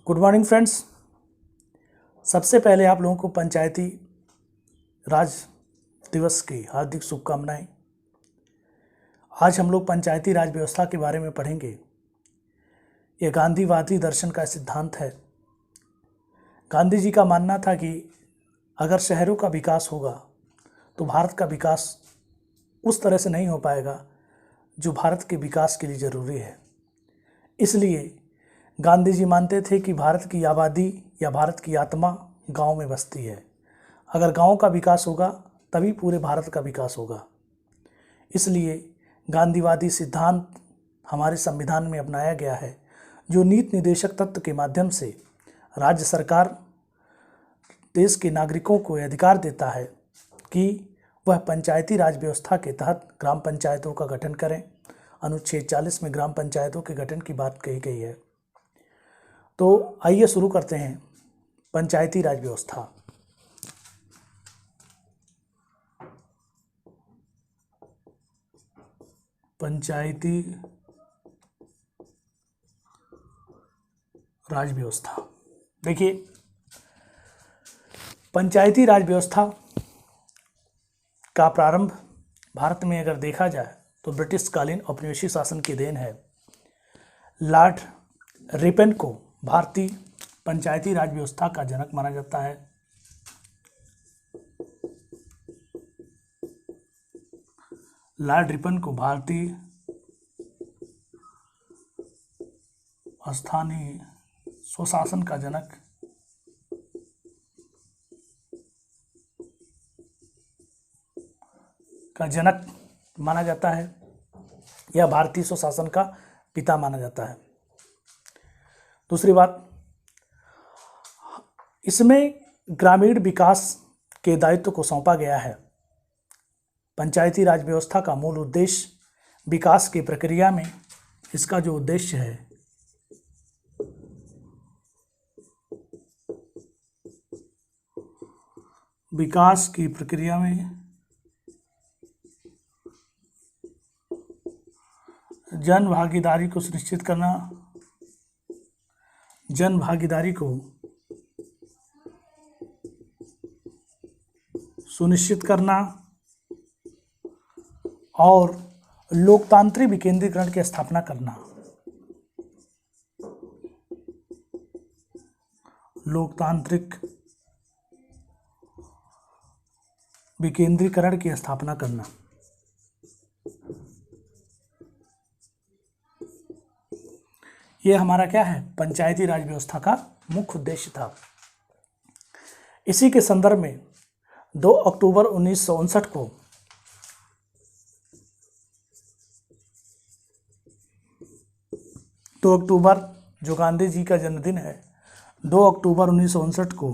Good morning friends. सबसे पहले आप लोगों को पंचायती राज दिवस की हार्दिक शुभकामनाएं। आज हम लोग पंचायती राज व्यवस्था के बारे में पढ़ेंगे। यह गांधीवादी दर्शन का सिद्धांत है। गांधी जी का मानना था कि अगर शहरों का विकास होगा तो भारत का विकास उस तरह से नहीं हो पाएगा जो भारत के विकास के लिए ज़रूरी है। इसलिए गांधी जी मानते थे कि भारत की आबादी या भारत की आत्मा गांव में बसती है। अगर गांव का विकास होगा तभी पूरे भारत का विकास होगा। इसलिए गांधीवादी सिद्धांत हमारे संविधान में अपनाया गया है, जो नीति निर्देशक तत्व के माध्यम से राज्य सरकार देश के नागरिकों को अधिकार देता है कि वह पंचायती राज व्यवस्था के तहत ग्राम पंचायतों का गठन करें। अनुच्छेद 40 में ग्राम पंचायतों के गठन की बात कही गई है। तो आइए शुरू करते हैं पंचायती राज व्यवस्था। पंचायती राज व्यवस्था, देखिए, पंचायती राज व्यवस्था का प्रारंभ भारत में अगर देखा जाए तो ब्रिटिशकालीन औपनिवेशिक शासन की देन है। लॉर्ड रिपन को भारतीय पंचायती राज व्यवस्था का जनक माना जाता है। लॉर्ड रिपन को भारतीय स्थानीय स्वशासन का जनक माना जाता है, या भारतीय स्वशासन का पिता माना जाता है। दूसरी बात, इसमें ग्रामीण विकास के दायित्व को सौंपा गया है। पंचायती राज व्यवस्था का मूल उद्देश्य विकास की प्रक्रिया में इसका जो उद्देश्य है विकास की प्रक्रिया में जन भागीदारी को सुनिश्चित करना, जन भागीदारी को सुनिश्चित करना और लोकतांत्रिक विकेंद्रीकरण की स्थापना करना। लोकतांत्रिक विकेंद्रीकरण की स्थापना करना। यह हमारा क्या है, पंचायती राज व्यवस्था का मुख्य उद्देश्य था। इसी के संदर्भ में 2 अक्टूबर 1959 को जो गांधी जी का जन्मदिन है, 2 अक्टूबर 1959 को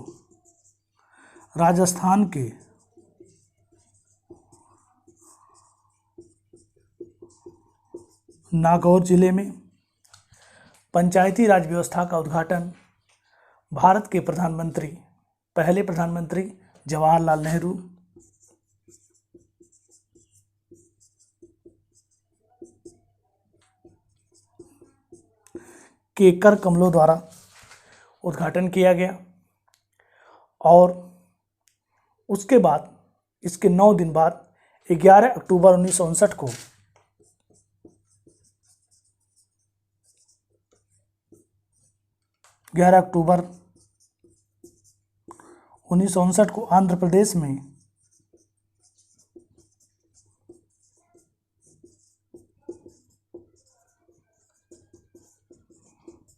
राजस्थान के नागौर जिले में पंचायती राज व्यवस्था का उद्घाटन भारत के पहले प्रधानमंत्री जवाहरलाल नेहरू के कर कमलों द्वारा उद्घाटन किया गया। और उसके बाद इसके 9 दिन बाद 11 अक्टूबर 1959 को आंध्र प्रदेश में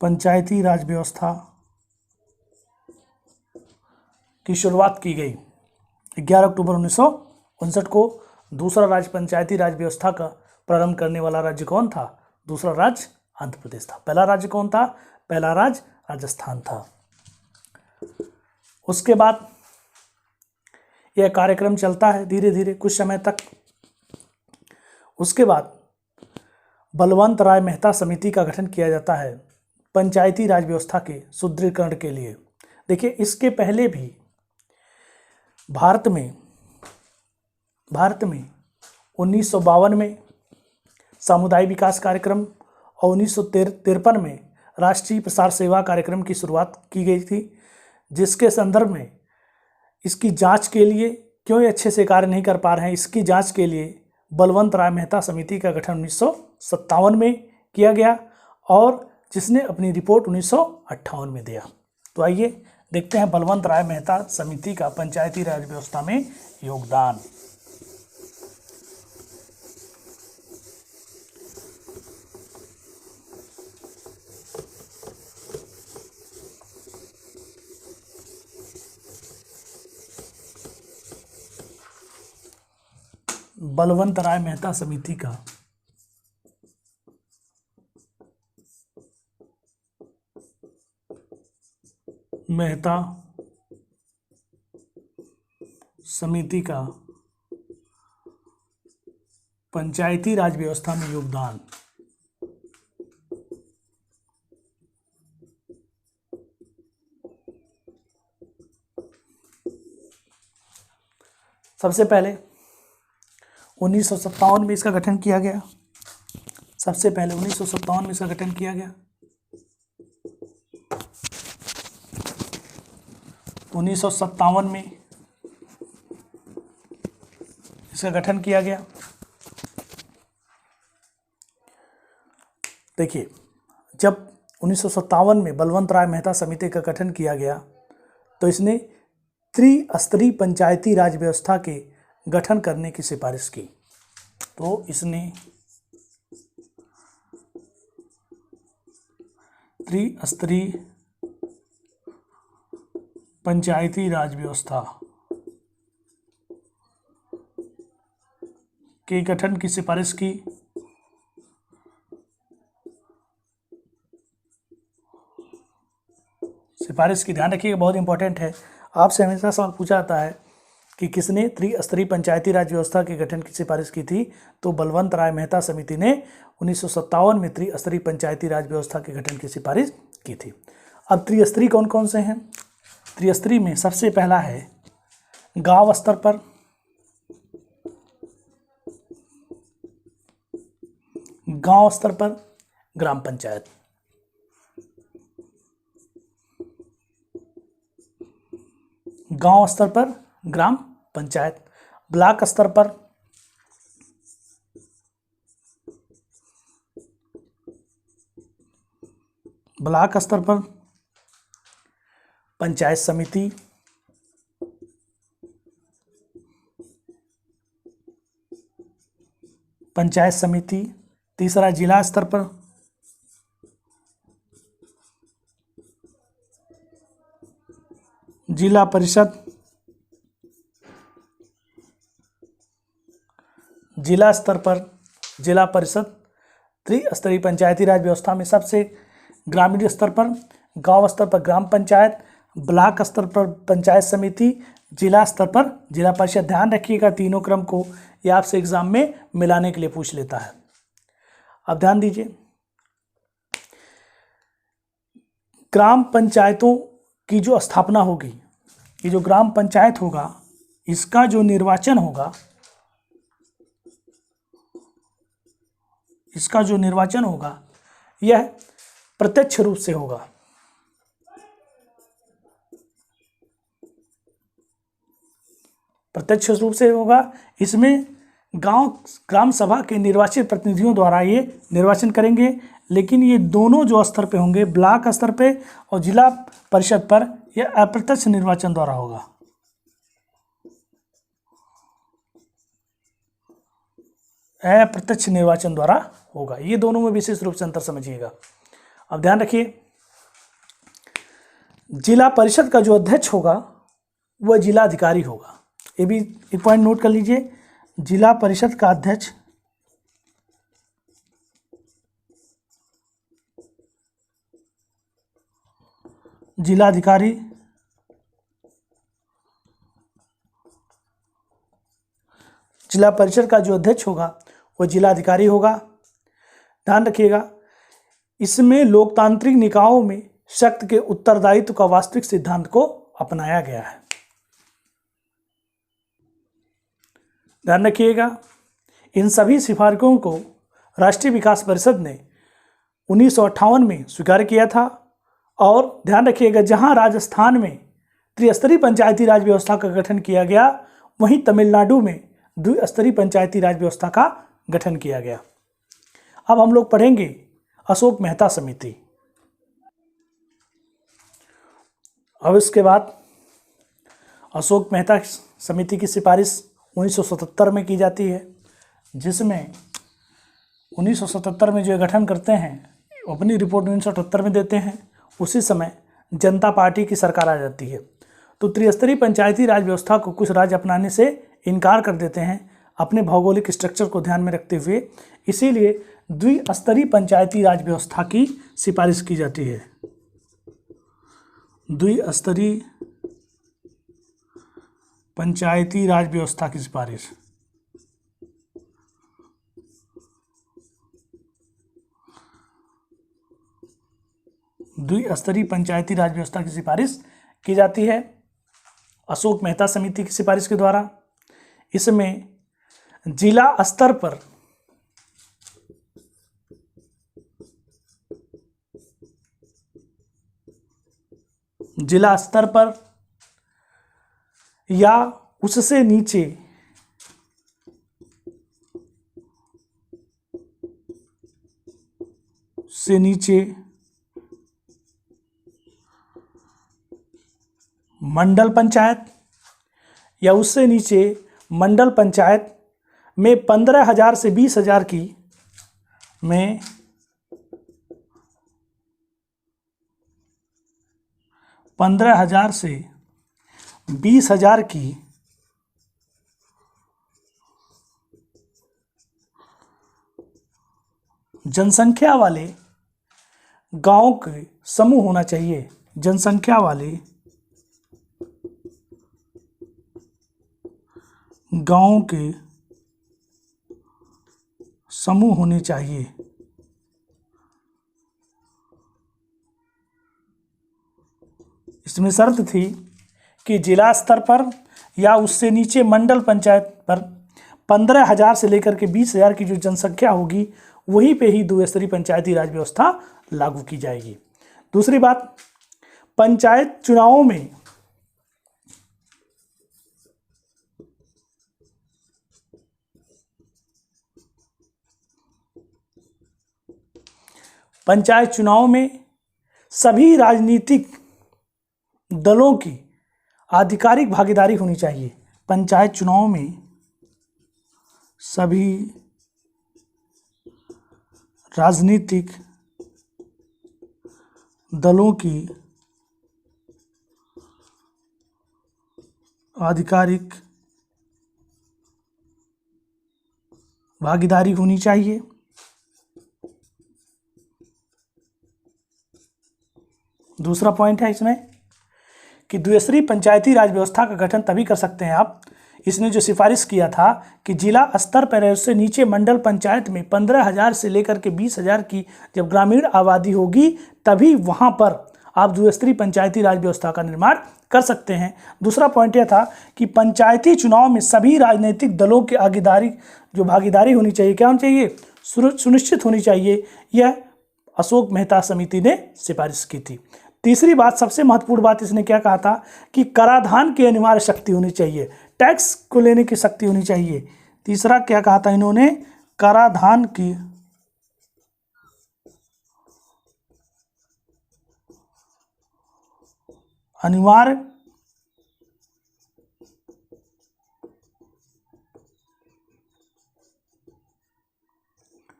पंचायती राज व्यवस्था की शुरुआत की गई। 11 अक्टूबर 1959 को दूसरा राज्य पंचायती राज व्यवस्था का प्रारंभ करने वाला राज्य कौन था? दूसरा राज्य आंध्र प्रदेश था। पहला राज्य कौन था? पहला राज्य राजस्थान था। उसके बाद यह कार्यक्रम चलता है धीरे धीरे कुछ समय तक। उसके बाद बलवंत राय मेहता समिति का गठन किया जाता है पंचायती राज व्यवस्था के सुदृढ़ीकरण के लिए। देखिए, इसके पहले भी भारत में 1952 में सामुदायिक विकास कार्यक्रम और 1953 में राष्ट्रीय प्रसार सेवा कार्यक्रम की शुरुआत की गई थी, जिसके संदर्भ में इसकी जांच के लिए, क्यों ये अच्छे से कार्य नहीं कर पा रहे हैं, इसकी जांच के लिए बलवंत राय मेहता समिति का गठन 1957 में किया गया और जिसने अपनी रिपोर्ट 1958 में दिया। तो आइए देखते हैं बलवंत राय मेहता समिति का पंचायती राज व्यवस्था में योगदान। बलवंत राय मेहता समिति का मेहता समिति का पंचायती राज व्यवस्था में योगदान। सबसे पहले 1957 में इसका गठन किया गया। सबसे पहले 1957 में इसका गठन किया गया। 1957 में इसका गठन किया गया। देखिए, जब 1957 में बलवंत राय मेहता समिति का गठन किया गया तो इसने त्रिस्तरीय पंचायती राज व्यवस्था के गठन करने की सिफारिश की। तो इसने त्रिस्तरीय पंचायती राज व्यवस्था के गठन की सिफारिश की। सिफारिश की, ध्यान रखिएगा, बहुत इंपॉर्टेंट है। आपसे हमेशा सवाल पूछा जाता है कि किसने त्रिस्तरीय पंचायती राज व्यवस्था के गठन की सिफारिश की थी, तो बलवंत राय मेहता समिति ने 1957 में त्रिस्तरीय पंचायती राज व्यवस्था के गठन की सिफारिश की थी। अब त्रिस्तरीय कौन कौन से हैं? त्रिस्तरीय में सबसे पहला है गांव स्तर पर, गांव स्तर पर ग्राम पंचायत, गांव स्तर पर ग्राम पंचायत, ब्लॉक स्तर पर पंचायत समिति, तीसरा जिला स्तर पर जिला परिषद, जिला स्तर पर जिला परिषद। त्रिस्तरीय पंचायती राज व्यवस्था में सबसे ग्रामीण स्तर पर, गांव स्तर पर ग्राम पंचायत, ब्लॉक स्तर पर पंचायत समिति, जिला स्तर पर जिला परिषद। ध्यान रखिएगा, तीनों क्रम को ये आपसे एग्जाम में मिलाने के लिए पूछ लेता है। अब ध्यान दीजिए, ग्राम पंचायतों की जो स्थापना होगी, ये जो ग्राम पंचायत होगा, इसका जो निर्वाचन होगा, यह प्रत्यक्ष रूप से होगा। प्रत्यक्ष रूप से होगा। इसमें ग्राम सभा के निर्वाचित प्रतिनिधियों द्वारा ये निर्वाचन करेंगे, लेकिन ये दोनों जो स्तर पे होंगे, ब्लॉक स्तर पे और जिला परिषद पर, यह अप्रत्यक्ष निर्वाचन द्वारा होगा। अप्रत्यक्ष निर्वाचन द्वारा होगा। ये दोनों में विशेष रूप से अंतर समझिएगा। अब ध्यान रखिए, जिला परिषद का जो अध्यक्ष होगा वह जिला अधिकारी होगा। ये भी एक पॉइंट नोट कर लीजिए, जिला परिषद का अध्यक्ष जिलाधिकारी, जिला परिषद का जो अध्यक्ष होगा वह जिलाधिकारी होगा। ध्यान रखिएगा, इसमें लोकतांत्रिक निकायों में शक्ति के उत्तरदायित्व का वास्तविक सिद्धांत को अपनाया गया है। ध्यान रखिएगा, इन सभी सिफारिशों को राष्ट्रीय विकास परिषद ने 1958 में स्वीकार किया था। और ध्यान रखिएगा, जहां राजस्थान में त्रिस्तरीय पंचायती राज व्यवस्था का गठन किया गया, वहीं तमिलनाडु में द्विस्तरीय पंचायती राज व्यवस्था का गठन किया गया। अब हम लोग पढ़ेंगे अशोक मेहता समिति। अब इसके बाद अशोक मेहता समिति की सिफारिश 1977 में की जाती है, जिसमें 1977 में जो गठन करते हैं, अपनी रिपोर्ट 1978 में देते हैं। उसी समय जनता पार्टी की सरकार आ जाती है, तो त्रिस्तरीय पंचायती राज व्यवस्था को कुछ राज्य अपनाने से इनकार कर देते हैं अपने भौगोलिक स्ट्रक्चर को ध्यान में रखते हुए। इसीलिए द्विस्तरीय पंचायती राज व्यवस्था की सिफारिश की जाती है। द्विस्तरीय पंचायती राज व्यवस्था की सिफारिश। द्विस्तरीय पंचायती राज व्यवस्था की सिफारिश की जाती है अशोक मेहता समिति की सिफारिश के द्वारा। इसमें जिला स्तर पर या उससे नीचे मंडल पंचायत या उससे नीचे मंडल पंचायत में 15,000 से 20,000 की में 15,000 से 20,000 की जनसंख्या वाले गांव के समूह होना चाहिए। जनसंख्या वाले गांव के समूह होने चाहिए। इसमें शर्त थी कि जिला स्तर पर या उससे नीचे मंडल पंचायत पर 15,000 से लेकर के 20,000 की जो जनसंख्या होगी, वहीं पे ही द्विस्तरीय पंचायती राज व्यवस्था लागू की जाएगी। दूसरी बात, पंचायत चुनावों में सभी राजनीतिक दलों की आधिकारिक भागीदारी होनी चाहिए। पंचायत चुनाव में सभी राजनीतिक दलों की आधिकारिक भागीदारी होनी चाहिए। दूसरा पॉइंट है इसमें कि द्विस्तरीय पंचायती राज व्यवस्था का गठन तभी कर सकते हैं आप, इसने जो सिफारिश किया था कि जिला स्तर पर उससे नीचे मंडल पंचायत में 15,000 से लेकर के 20,000 की जब ग्रामीण आबादी होगी, तभी वहां पर आप द्विस्तरीय पंचायती राज व्यवस्था का निर्माण कर सकते हैं। दूसरा पॉइंट यह था कि पंचायती चुनाव में सभी राजनीतिक दलों की भागीदारी होनी चाहिए, क्या होनी चाहिए, सुनिश्चित होनी चाहिए। यह अशोक मेहता समिति ने सिफारिश की थी। तीसरी बात, सबसे महत्वपूर्ण बात, इसने क्या कहा था कि कराधान की अनिवार्य शक्ति होनी चाहिए, टैक्स को लेने की शक्ति होनी चाहिए। तीसरा क्या कहा था इन्होंने, कराधान की अनिवार्य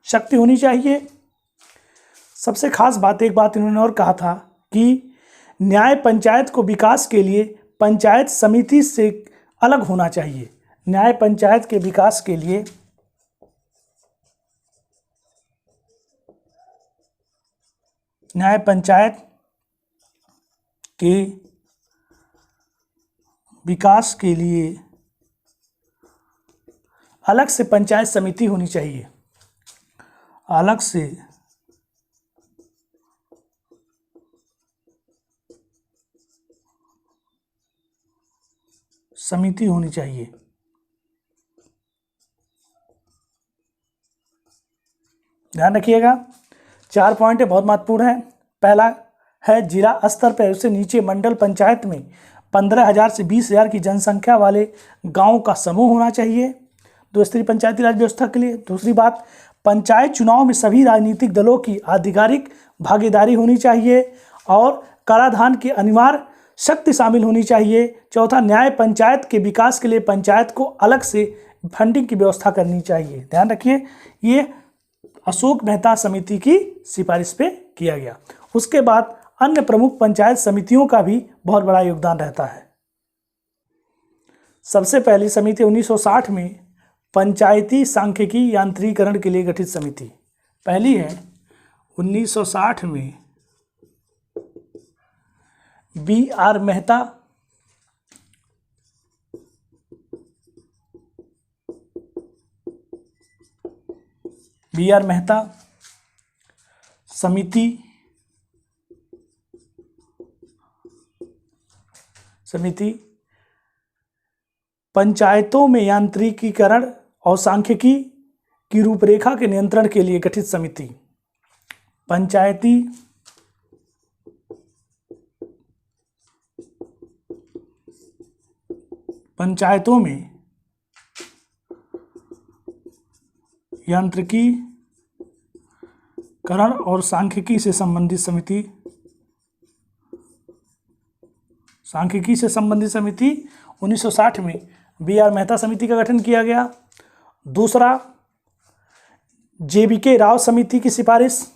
शक्ति होनी चाहिए। सबसे खास बात, एक बात इन्होंने और कहा था कि न्याय पंचायत को विकास के लिए पंचायत समिति से अलग होना चाहिए। न्याय पंचायत के विकास के लिए न्याय पंचायत के विकास के लिए अलग से पंचायत समिति होनी चाहिए, अलग से समिति होनी चाहिए। ध्यान रखिएगा। 4 पॉइंट है, बहुत महत्वपूर्ण है। पहला है जिला स्तर पर उससे नीचे मंडल पंचायत में 15,000 से 20,000 की जनसंख्या वाले गाँव का समूह होना चाहिए दो स्तरीय पंचायती राज व्यवस्था के लिए। दूसरी बात, पंचायत चुनाव में सभी राजनीतिक दलों की आधिकारिक भागीदारी होनी चाहिए और कराधान की अनिवार्य शक्ति शामिल होनी चाहिए। चौथा, न्याय पंचायत के विकास के लिए पंचायत को अलग से फंडिंग की व्यवस्था करनी चाहिए। ध्यान रखिए, ये अशोक मेहता समिति की सिफारिश पे किया गया। उसके बाद अन्य प्रमुख पंचायत समितियों का भी बहुत बड़ा योगदान रहता है। सबसे पहली समिति 1960 में पंचायती सांख्यिकी यांत्रिकरण के लिए गठित समिति। पहली है 1960 में B.R. मेहता समिति पंचायतों में यांत्रिकीकरण और सांख्यिकी की रूपरेखा के नियंत्रण के लिए गठित समिति। पंचायतों में यांत्रिकीकरण और सांख्यिकी से संबंधित समिति 1960 में B.R. मेहता समिति का गठन किया गया। दूसरा, J.V.K. राव समिति की सिफारिश।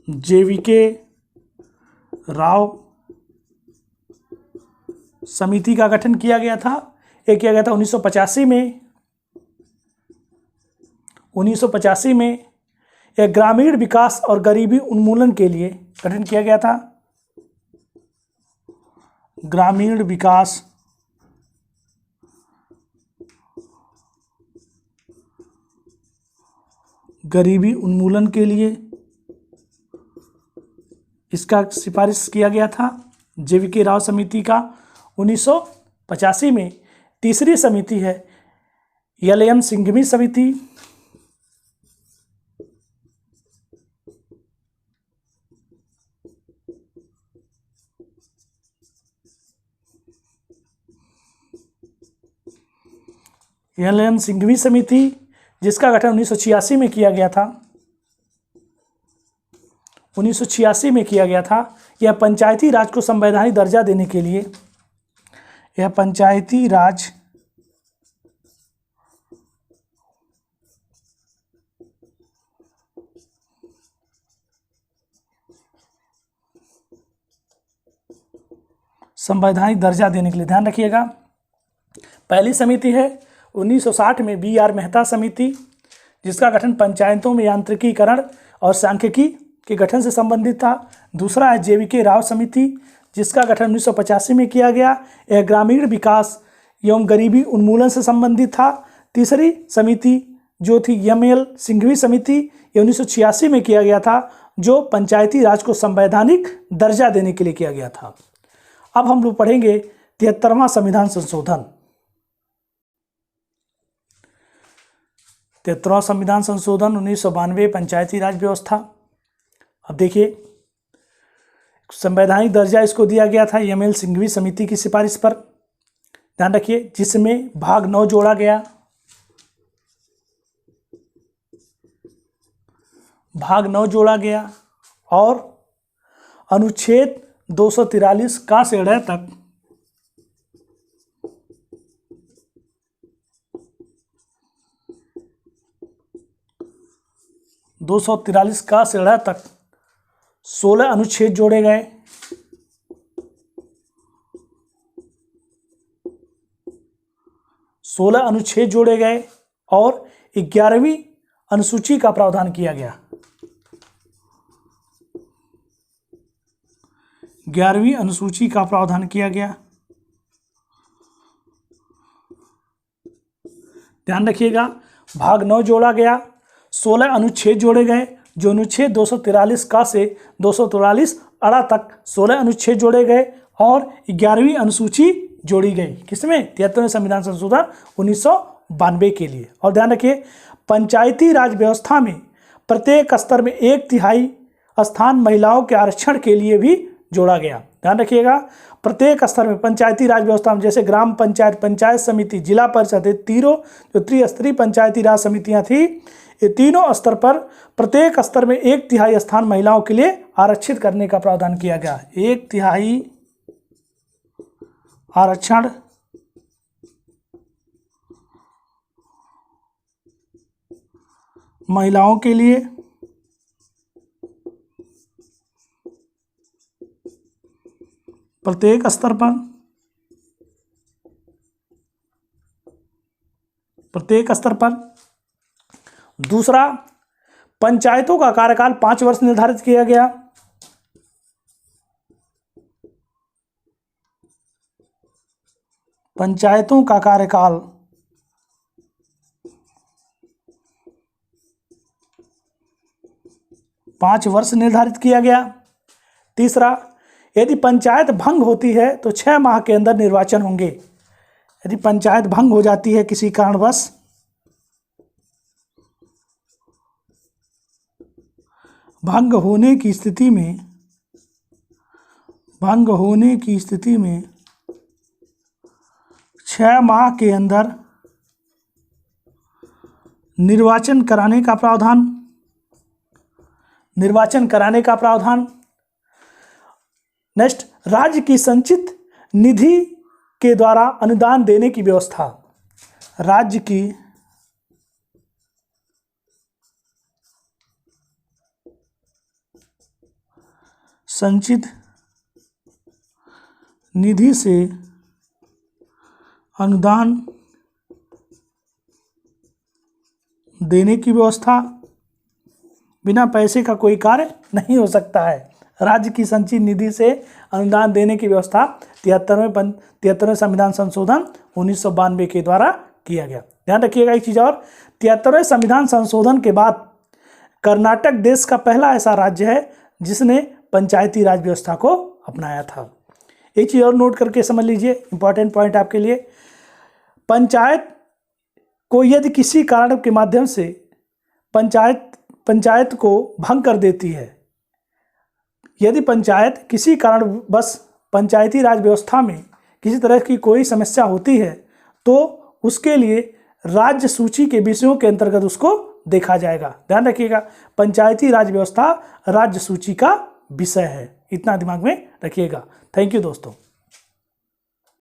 J.V.K. राव समिति का गठन किया गया था। ये किया गया था 1985 में। 1985 में यह ग्रामीण विकास और गरीबी उन्मूलन के लिए गठन किया गया था। ग्रामीण विकास गरीबी उन्मूलन के लिए इसका सिफारिश किया गया था J.V.K. राव समिति का 1985 में। तीसरी समिति है L.M. सिंघवी समिति। L.M. सिंघवी समिति जिसका गठन 1986 में किया गया था। 1986 में किया गया था। यह पंचायती राज को संवैधानिक दर्जा देने के लिए ध्यान रखिएगा। पहली समिति है 1960 में B.R. मेहता समिति जिसका गठन पंचायतों में यांत्रिकीकरण और सांख्यिकी के गठन से संबंधित था। दूसरा है J.V.K. राव समिति जिसका गठन 1985 में किया गया। यह ग्रामीण विकास एवं गरीबी उन्मूलन से संबंधित था। तीसरी समिति जो थी M.L. सिंघवी समिति, ये 1986 में किया गया था, जो पंचायती राज को संवैधानिक दर्जा देने के लिए किया गया था। अब हम लोग पढ़ेंगे 73वां संविधान संशोधन। 73वां संविधान संशोधन 1992 पंचायती राज व्यवस्था। अब देखिए, संवैधानिक दर्जा इसको दिया गया था M.L. सिंघवी समिति की सिफारिश पर। ध्यान रखिए, जिसमें भाग 9 जोड़ा गया। भाग 9 जोड़ा गया और अनुच्छेद 243 का से ड़ तक का से ड़ तक 16 अनुच्छेद जोड़े गए। और 11वीं अनुसूची का प्रावधान किया गया। 11वीं अनुसूची का प्रावधान किया गया। ध्यान रखिएगा, भाग 9 जोड़ा गया, 16 अनुच्छेद जोड़े गए। जो अनुच्छेद 243 का से 243 अड़ा तक 16 अनुच्छेद जोड़े गए और 11वीं अनुसूची जोड़ी गई। किसमें? 73वें संविधान संशोधन 1992 के लिए। और ध्यान रखिए, पंचायती राज व्यवस्था में प्रत्येक स्तर में 1/3 स्थान महिलाओं के आरक्षण के लिए भी जोड़ा गया। ध्यान रखिएगा, प्रत्येक स्तर में पंचायती राज व्यवस्था में जैसे ग्राम पंचायत, पंचायत समिति, जिला परिषद, ये तीनों जो त्रिस्तरीय पंचायती राज समितियां थी, ये तीनों स्तर पर प्रत्येक स्तर में 1/3 स्थान महिलाओं के लिए आरक्षित करने का प्रावधान किया गया। 1/3 आरक्षण महिलाओं के लिए प्रत्येक स्तर पर, प्रत्येक स्तर पर। दूसरा, पंचायतों का कार्यकाल 5 वर्ष निर्धारित किया गया। पंचायतों का कार्यकाल 5 वर्ष निर्धारित किया गया। तीसरा, यदि पंचायत भंग होती है तो 6 माह के अंदर निर्वाचन होंगे। यदि पंचायत भंग हो जाती है किसी कारणवश, भंग होने की स्थिति में 6 माह के अंदर निर्वाचन कराने का प्रावधान। नेक्स्ट, राज्य की संचित निधि के द्वारा अनुदान देने की व्यवस्था। राज्य की संचित निधि से अनुदान देने की व्यवस्था। बिना पैसे का कोई कार्य नहीं हो सकता है। राज्य की संचित निधि से अनुदान देने की व्यवस्था 73वें संविधान संशोधन 1992 के द्वारा किया गया। ध्यान रखिएगा एक चीज़ और, 73वें संविधान संशोधन के बाद कर्नाटक देश का पहला ऐसा राज्य है जिसने पंचायती राज व्यवस्था को अपनाया था। एक चीज़ और नोट करके समझ लीजिए, इंपॉर्टेंट पॉइंट आपके लिए। पंचायत को यदि किसी कारण के माध्यम से पंचायत को भंग कर देती है, यदि पंचायत किसी कारण बस पंचायती राज व्यवस्था में किसी तरह की कोई समस्या होती है तो उसके लिए राज्य सूची के विषयों के अंतर्गत उसको देखा जाएगा। ध्यान रखिएगा, पंचायती राज व्यवस्था राज्य सूची का विषय है, इतना दिमाग में रखिएगा। थैंक यू दोस्तों।